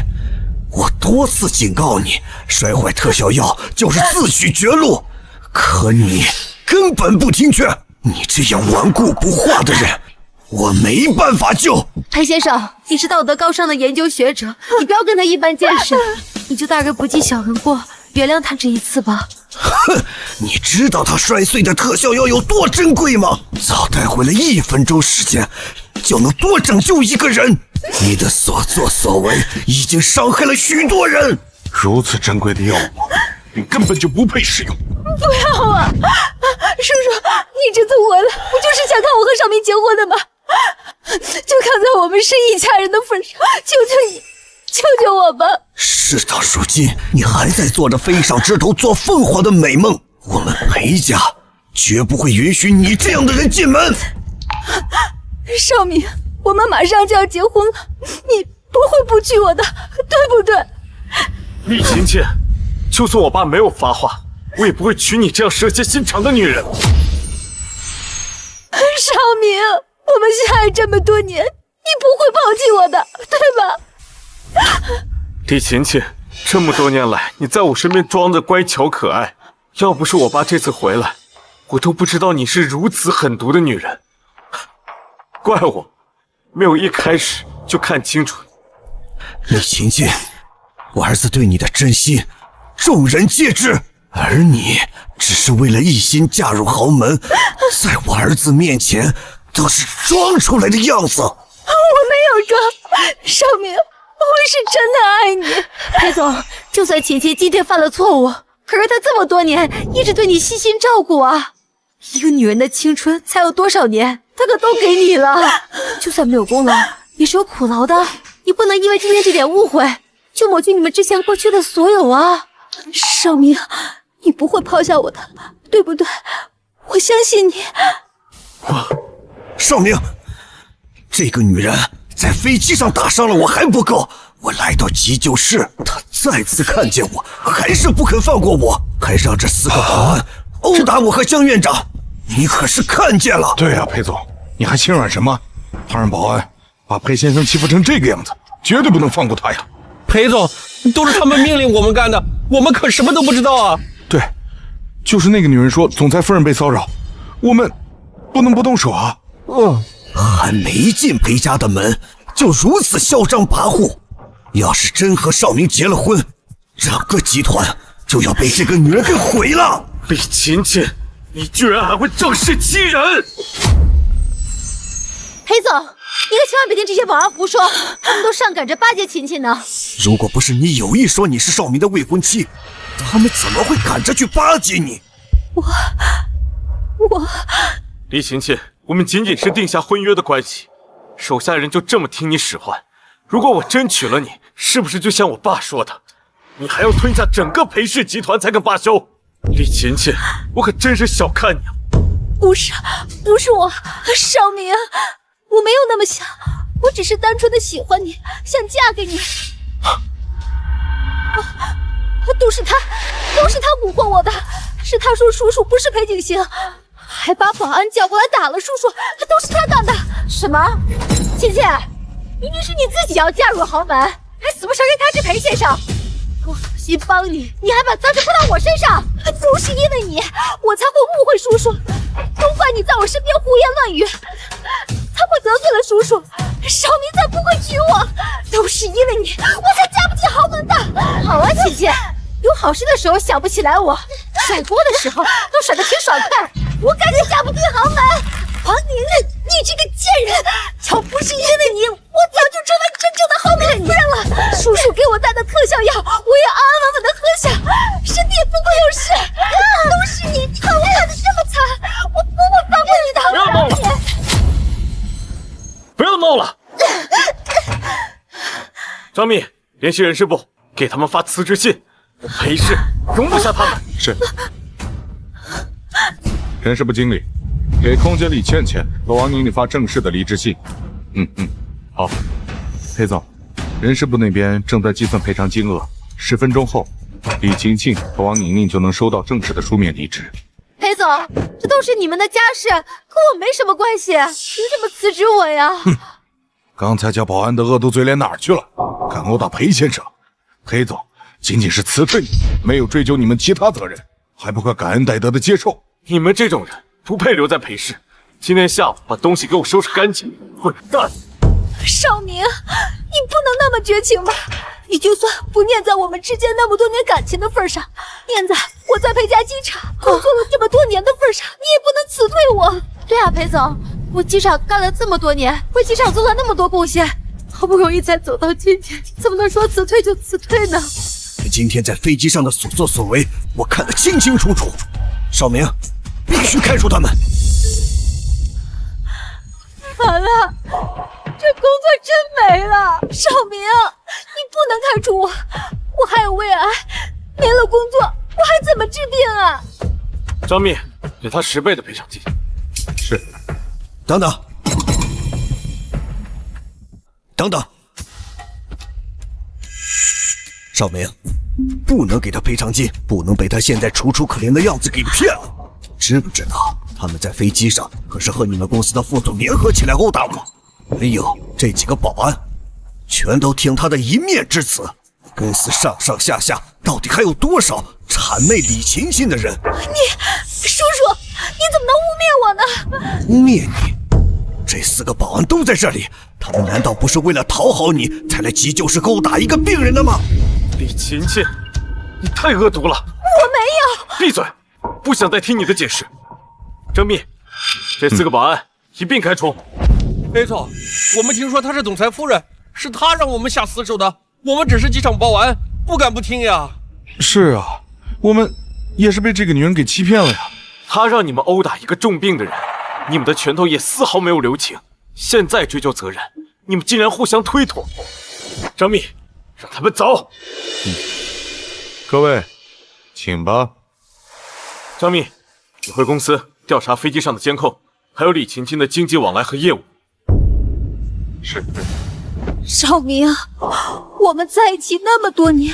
我多次警告你，摔坏特效药就是自取绝路，可你根本不听劝。你这样顽固不化的人，我没办法救。裴先生，你是道德高尚的研究学者，你不要跟他一般见识，你就大人不计小人过，原谅他这一次吧。哼，你知道他摔碎的特效药有多珍贵吗？早带回了1分钟时间，就能多拯救一个人。你的所作所为已经伤害了许多人。如此珍贵的药物，你根本就不配使用。不要啊！叔叔，你这次回来，不就是想看我和少明结婚的吗？就看在我们是一家人的份上，求求你，救救我吧！事到如今，你还在做着飞上枝头做凤凰的美梦。我们裴家绝不会允许你这样的人进门。少明，我们马上就要结婚了，你不会不娶我的，对不对？厉勤俭，就算我爸没有发话，我也不会娶你这样蛇蝎心肠的女人。少明，我们相爱这么多年，你不会抛弃我的，对吧？李勤勤，这么多年来，你在我身边装的乖巧可爱，要不是我爸这次回来，我都不知道你是如此狠毒的女人。怪我没有一开始就看清楚你。李勤勤，我儿子对你的真心，众人皆知，而你只是为了一心嫁入豪门，在我儿子面前都是装出来的样子。我没有装，少明，我是真的爱你。裴总，就算晴晴今天犯了错误，可是她这么多年一直对你悉心照顾啊。一个女人的青春才有多少年，她可都给你了。就算没有功劳，也是有苦劳的。你不能因为今天这点误会，就抹去你们之前过去的所有啊。少明，你不会抛下我的，对不对？我相信你。少明，这个女人在飞机上打伤了我还不够，我来到急救室，她再次看见我，还是不肯放过我，还让这4个保安殴打我和江院长。你可是看见了？对啊，裴总，你还心软什么？他让保安把裴先生欺负成这个样子，绝对不能放过他呀！裴总，都是他们命令我们干的，我们可什么都不知道啊！对，就是那个女人说总裁夫人被骚扰，我们不能不动手啊！还没进裴家的门，就如此嚣张跋扈。要是真和少明结了婚，整个集团就要被这个女人给毁了。李勤勤，你居然还会仗势欺人！裴总，你可千万别听这些保安胡说，他们都上赶着巴结勤勤呢。如果不是你有意说你是少明的未婚妻，他们怎么会赶着去巴结你？我李勤勤，我们仅仅是定下婚约的关系，手下人就这么听你使唤。如果我真娶了你，是不是就像我爸说的，你还要吞下整个裴氏集团才肯罢休？李勤勤，我可真是小看你啊！不是我，少明，我没有那么想，我只是单纯的喜欢你，想嫁给你。都是他蛊惑我的，是他说叔叔不是裴景行，还把保安叫过来打了叔叔，都是他干的。什么？倩倩，明明是你自己要嫁入豪门，还死不承认他是裴先生。我好心帮你，你还把脏事泼到我身上，都是因为你，我才会误会叔叔。都怪你在我身边胡言乱语，才会得罪了叔叔，少明才不会娶我，都是因为你，我才嫁不进豪门的。好啊，琪琪，有好事的时候想不起来我，甩锅的时候都甩得挺爽快。我赶紧嫁不进豪门。黄宁宁，你这个贱人！要不是因为你，我早就成为真正的豪门夫人了。叔叔给我带的特效药，我也安安稳稳的喝下，身体也不会有事。都是你把我害得这么惨，我不会放过你的。不要闹了！不要闹了！张密，联系人事部，给他们发辞职信。我裴氏容不下他们。是。人事部经理，给空姐李倩倩和王宁宁发正式的离职信。好。裴总，人事部那边正在计算赔偿金额，10分钟后，李晴晴和王宁宁就能收到正式的书面离职。裴总，这都是你们的家事，跟我没什么关系，凭什么辞职我呀？刚才叫保安的恶毒嘴脸哪儿去了？敢殴打裴先生！裴总仅仅是辞退你，没有追究你们其他责任，还不快感恩戴德的接受？你们这种人不配留在裴氏。今天下午把东西给我收拾干净，混蛋！少明，你不能那么绝情吧？你就算不念在我们之间那么多年感情的份上，念在我在裴家机场工作了这么多年的份上，你也不能辞退我。对啊，裴总，我机场干了这么多年，为机场做了那么多贡献，好不容易才走到今天，怎么能说辞退就辞退呢？你今天在飞机上的所作所为，我看得清清楚楚。少明，必须开除他们。完了，这工作真没了。少明，你不能开除我，我还有胃癌，没了工作，我还怎么治病啊？张密，给他10倍的赔偿金。是。等等，等等，少明，不能给他赔偿金，不能被他现在楚楚可怜的样子给骗了。知不知道他们在飞机上可是和你们公司的副总联合起来殴打我？还有这几个保安，全都听他的一面之词。公司上上下下到底还有多少谄媚李晴晴的人？叔叔，你怎么能污蔑我呢？污蔑你？这4个保安都在这里，他们难道不是为了讨好你才来急救室殴打一个病人的吗？李晴晴，你太恶毒了！我没有。闭嘴！不想再听你的解释。张密，这4个保安一并开除。裴总，我们听说她是总裁夫人，是她让我们下死手的，我们只是机场保安，不敢不听呀。是啊，我们也是被这个女人给欺骗了呀。她让你们殴打一个重病的人，你们的拳头也丝毫没有留情。现在追究责任，你们竟然互相推脱。张密，让他们走。各位，请吧。张密，你回公司调查飞机上的监控，还有李晴晴的经济往来和业务。是。少明，我们在一起那么多年，你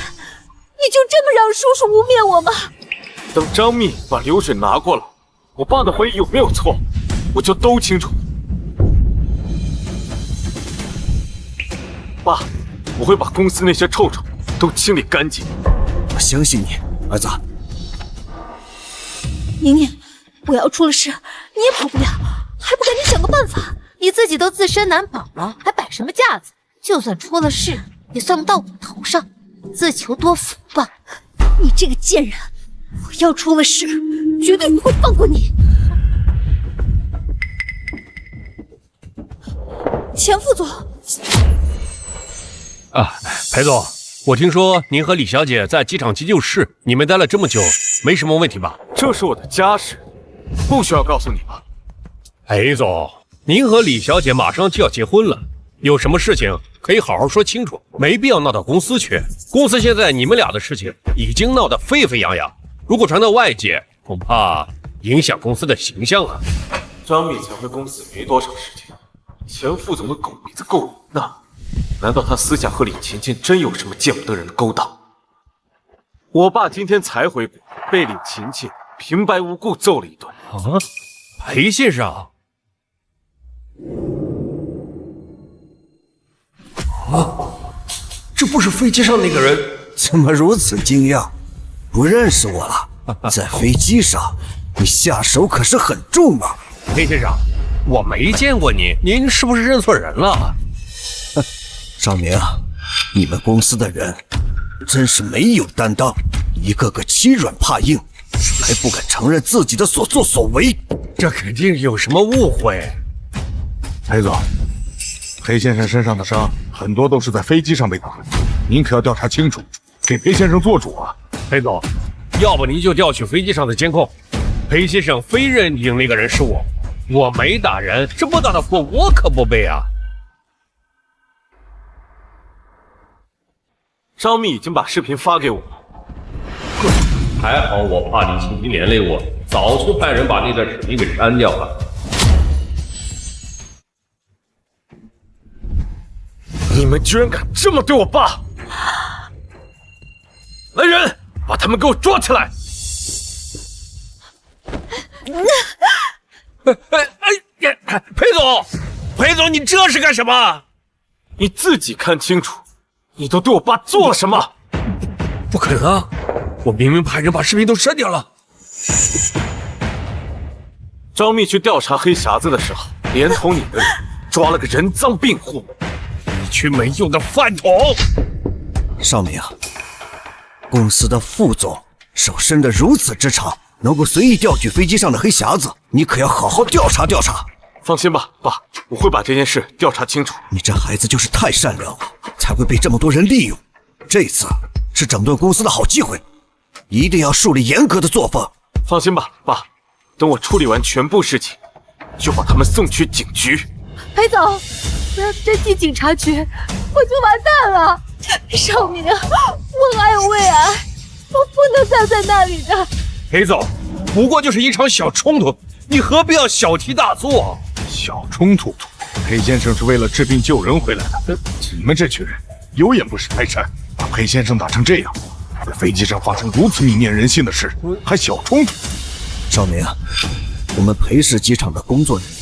就这么让叔叔污蔑我吗？等张密把流水拿过来，我爸的回忆有没有错，我就都清楚。爸，我会把公司那些臭虫都清理干净。我相信你，儿子。宁宁，我要出了事，你也跑不了，还不赶紧想个办法？你自己都自身难保了，还摆什么架子？就算出了事，也算不到我头上，自求多福吧。你这个贱人，我要出了事，绝对不会放过你。钱副总。裴总，我听说您和李小姐在机场急救室，你们待了这么久，没什么问题吧？这是我的家事，不需要告诉你吧？裴总，您和李小姐马上就要结婚了，有什么事情可以好好说清楚，没必要闹到公司去。公司现在你们俩的事情已经闹得沸沸扬扬，如果传到外界，恐怕影响公司的形象啊。张密才回公司没多少时间，钱副总的狗鼻子够灵呢。难道他私下和李晴晴真有什么见不得人的勾当？我爸今天才回国，被李晴晴平白无故揍了一顿。啊，裴先生，这不是飞机上那个人？怎么如此惊讶？不认识我了？在飞机上，你下手可是很重啊！裴先生，我没见过您，您是不是认错人了？少明啊，你们公司的人真是没有担当，一个个欺软怕硬，还不敢承认自己的所作所为。这肯定有什么误会。裴总，裴先生身上的伤很多都是在飞机上被打的，您可要调查清楚，给裴先生做主啊！裴总，要不您就调取飞机上的监控。裴先生非认定那个人是我，我没打人，这么大的祸我可不背啊！张密已经把视频发给我了。还好我怕你亲戚连累我，早就派人把那段视频给删掉了。你们居然敢这么对我爸！来人，把他们给我抓起来！裴总，你这是干什么？你自己看清楚，你都对我爸做了什么？不可能啊！我明明派人把视频都删掉了。张密去调查黑匣子的时候，连同你的人抓了个人赃并获。一群没用的饭桶！少明啊，公司的副总手伸得如此之长，能够随意调取飞机上的黑匣子，你可要好好调查调查。放心吧，爸，我会把这件事调查清楚。你这孩子就是太善良了，才会被这么多人利用。这次是整顿公司的好机会，一定要树立严格的作风。放心吧，爸，等我处理完全部事情，就把他们送去警局。裴总，不要真进警察局，我就完蛋了。少明，我还有胃癌，我不能待在那里的。裴总，不过就是一场小冲突，你何必要小题大做？小冲突，裴先生是为了治病救人回来的，你们这群人有眼不识泰山，把裴先生打成这样，在飞机上发生如此泯灭人性的事，还小冲突？少明啊，我们裴氏机场的工作人员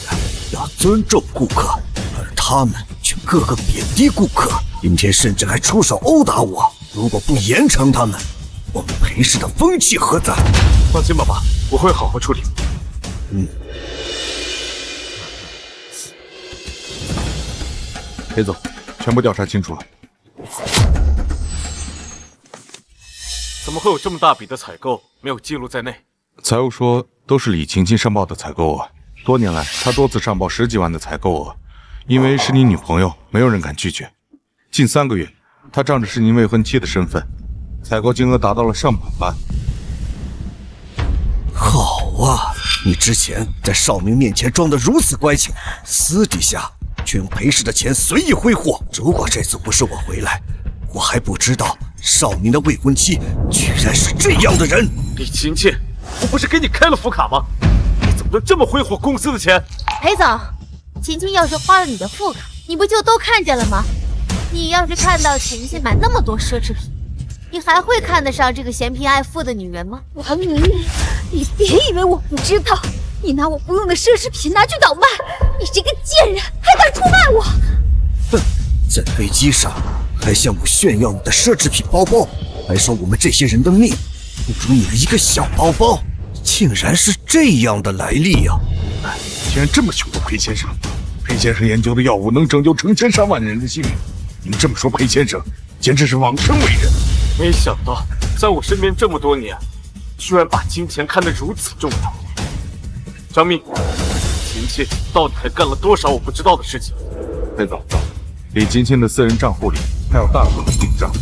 要尊重顾客，而他们却个个贬低顾客，今天甚至还出手殴打我。如果不严惩他们，我们裴氏的风气何在？放心吧，爸，我会好好处理。裴总，全部调查清楚了。怎么会有这么大笔的采购没有记录在内？财务说都是李晴晴上报的采购额，多年来他多次上报10几万的采购额，因为是你女朋友，没有人敢拒绝。近3个月，他仗着是您未婚妻的身份，采购金额达到了上百万。好啊，你之前在少明面前装得如此乖巧，私底下却用裴氏的钱随意挥霍。如果这次不是我回来，我还不知道少明的未婚妻居然是这样的人。李晴晴，我不是给你开了福卡吗？你怎么能这么挥霍公司的钱？裴总，晴晴要是花了你的副卡，你不就都看见了吗？你要是看到晴晴买那么多奢侈品，你还会看得上这个嫌贫爱富的女人吗？王明，你别以为我不知道，你拿我不用的奢侈品拿去倒卖，你这个贱人还敢出卖我！哼，在飞机上还向我炫耀你的奢侈品包包，还说我们这些人的命不如你的一个小包包，竟然是这样的来历呀！竟然这么羞辱裴先生！裴先生研究的药物能拯救成千上万人的性命，你们这么说裴先生简直是枉生为人。没想到在我身边这么多年，居然把金钱看得如此重要。张密，秦切到底还干了多少我不知道的事情？裴总，李晴晴的私人账户里还有大额的进账。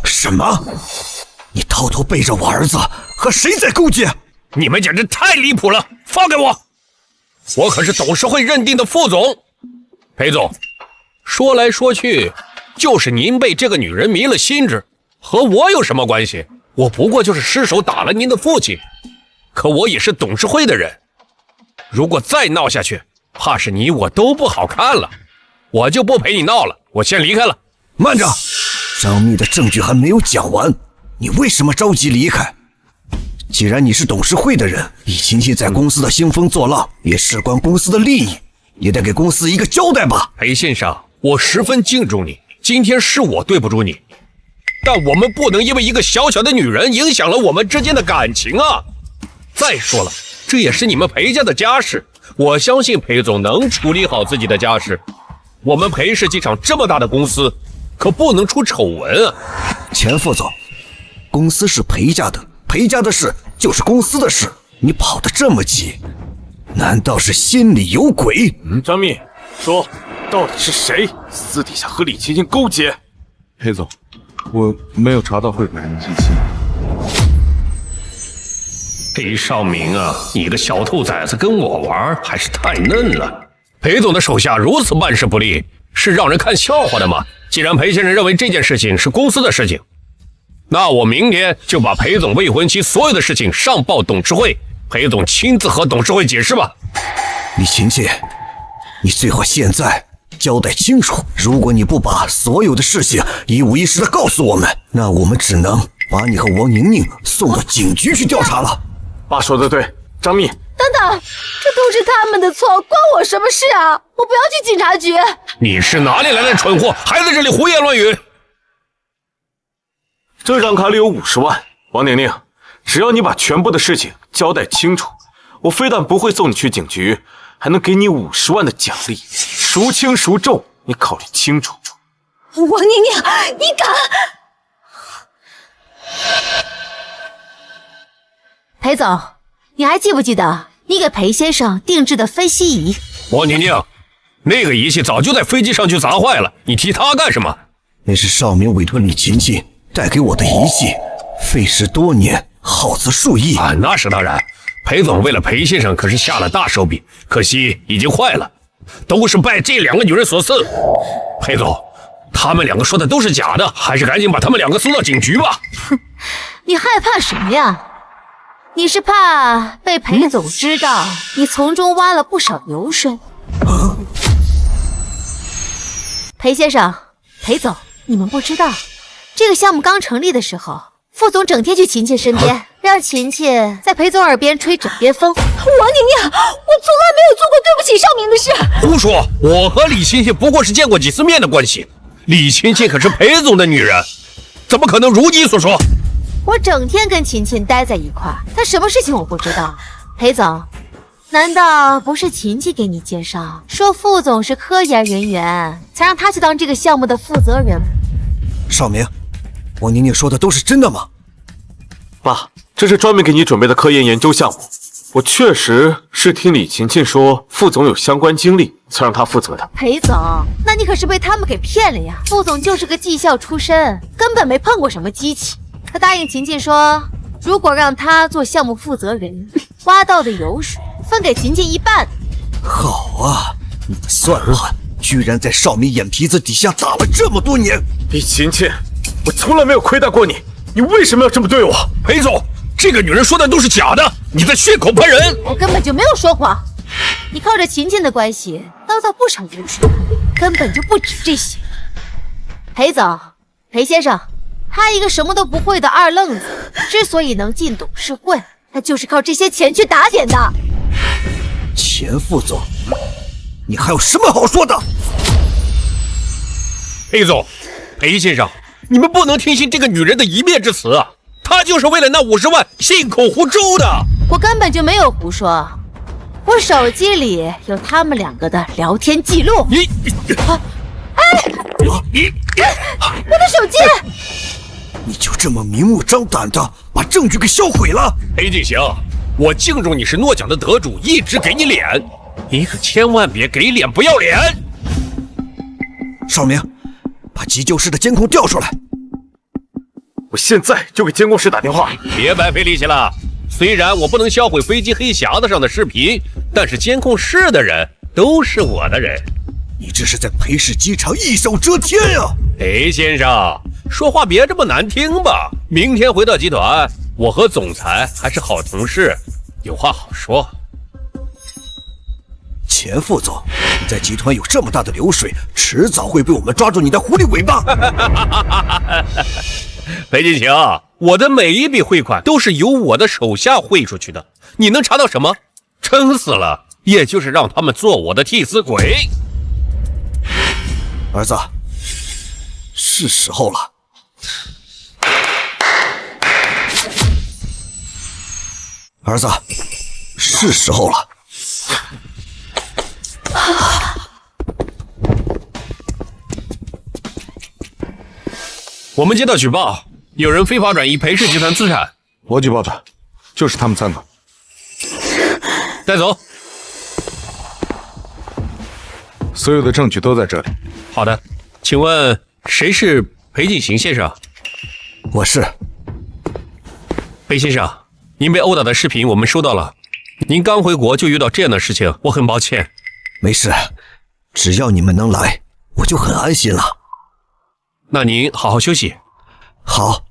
什么？你偷偷背着我儿子和谁在勾结？你们简直太离谱了！放开我！我可是董事会认定的副总。裴总，说来说去，就是您被这个女人迷了心智，和我有什么关系？我不过就是失手打了您的父亲，可我也是董事会的人。如果再闹下去，怕是你我都不好看了。我就不陪你闹了，我先离开了。慢着，张密的证据还没有讲完，你为什么着急离开？既然你是董事会的人，李晴晴在公司的兴风作浪，也事关公司的利益，也得给公司一个交代吧。裴先生，我十分敬重你，今天是我对不住你，但我们不能因为一个小小的女人影响了我们之间的感情啊！再说了，这也是你们裴家的家事，我相信裴总能处理好自己的家事。我们裴氏机场这么大的公司，可不能出丑闻啊！钱副总，公司是裴家的，裴家的事就是公司的事，你跑得这么急，难道是心里有鬼？张密，说，到底是谁私底下和李青青勾结？裴总，我没有查到汇款人信息。裴少明啊，你个小兔崽子跟我玩还是太嫩了。裴总的手下如此办事不力，是让人看笑话的吗？既然裴先生认为这件事情是公司的事情，那我明天就把裴总未婚妻所有的事情上报董事会，裴总亲自和董事会解释吧。李晴晴，你最好现在交代清楚，如果你不把所有的事情一五一十的告诉我们，那我们只能把你和王宁宁送到警局去调查了。爸说的对，张密，等等，这都是他们的错，关我什么事啊？我不要去警察局。你是哪里来的蠢货，还在这里胡言乱语？这张卡里有50万，王宁宁，只要你把全部的事情交代清楚，我非但不会送你去警局，还能给你50万的奖励，孰轻孰重，你考虑清楚。王宁宁，你敢！裴总，你还记不记得你给裴先生定制的分析仪？王宁宁，那个仪器早就在飞机上去砸坏了，你提它干什么？那是少明委托李晴晴带给我的仪器，费时多年，耗资数亿啊！那是当然，裴总为了裴先生可是下了大手笔，可惜已经坏了，都是拜这2个女人所赐。裴总，他们2个说的都是假的，还是赶紧把他们2个送到警局吧。哼，你害怕什么呀？你是怕被裴总知道你从中挖了不少油水？裴先生，裴总，你们不知道，这个项目刚成立的时候，副总整天去秦倩身边，让秦倩在裴总耳边吹枕边风。王宁宁，我从来没有做过对不起少明的事。胡说！我和李青青不过是见过几次面的关系，李青青可是裴总的女人，怎么可能如你所说？我整天跟秦倩待在一块儿，她什么事情我不知道？裴总，难道不是秦倩给你介绍，说副总是科研人员，才让他去当这个项目的负责人？少明，王宁宁说的都是真的吗？爸，这是专门给你准备的科研研究项目，我确实是听李晴晴说副总有相关经历，才让他负责的。裴总，那你可是被他们给骗了呀！副总就是个技校出身，根本没碰过什么机器。他答应秦倩说，如果让他做项目负责人，挖到的油水分给秦倩一半。好啊，你的算盘居然在少明眼皮子底下打了这么多年。李晴晴，我从来没有亏待过你，你为什么要这么对我？裴总，这个女人说的都是假的，你在血口喷人！我根本就没有说谎，你靠着秦倩的关系捞到不少油水，根本就不止这些。裴总，裴先生，他一个什么都不会的二愣子，之所以能进董事会，那就是靠这些钱去打点的。钱副总，你还有什么好说的？裴总，裴先生，你们不能听信这个女人的一面之词啊！她就是为了那50万信口胡诌的。我根本就没有胡说，我手机里有他们2个的聊天记录。你，我的手机！你就这么明目张胆的把证据给销毁了？裴进行，我敬重你是诺奖的得主，一直给你脸，你可千万别给脸不要脸。少明，把急救室的监控调出来。我现在就给监控室打电话。别白费力气了，虽然我不能销毁飞机黑匣子上的视频，但是监控室的人都是我的人。你这是在裴氏机场一手遮天呀！裴先生，说话别这么难听吧。明天回到集团，我和总裁还是好同事，有话好说。钱副总，你在集团有这么大的流水，迟早会被我们抓住你的狐狸尾巴。裴进行，我的每一笔汇款都是由我的手下汇出去的，你能查到什么？撑死了，也就是让他们做我的替死鬼。儿子，是时候了。儿子，是时候了。我们接到举报，有人非法转移裴氏集团资产。我举报的，就是他们3个。带走。所有的证据都在这里。好的，请问谁是裴进行先生？我是。裴先生，您被殴打的视频我们收到了。您刚回国就遇到这样的事情，我很抱歉。没事，只要你们能来，我就很安心了。那您好好休息。好。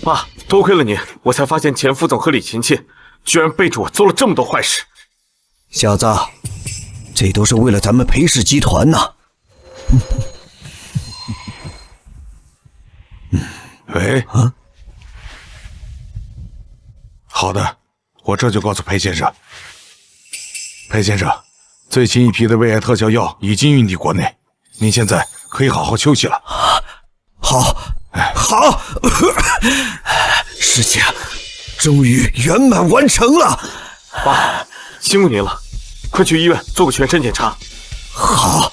爸，多亏了您，我才发现钱副总和李勤勤居然背着我做了这么多坏事。小子，这都是为了咱们裴氏集团呐。喂，好的，我这就告诉裴先生。裴先生，最新一批的胃癌特效药已经运抵国内，您现在可以好好休息了。好，事情终于圆满完成了。爸，辛苦您了，快去医院做个全身检查。好。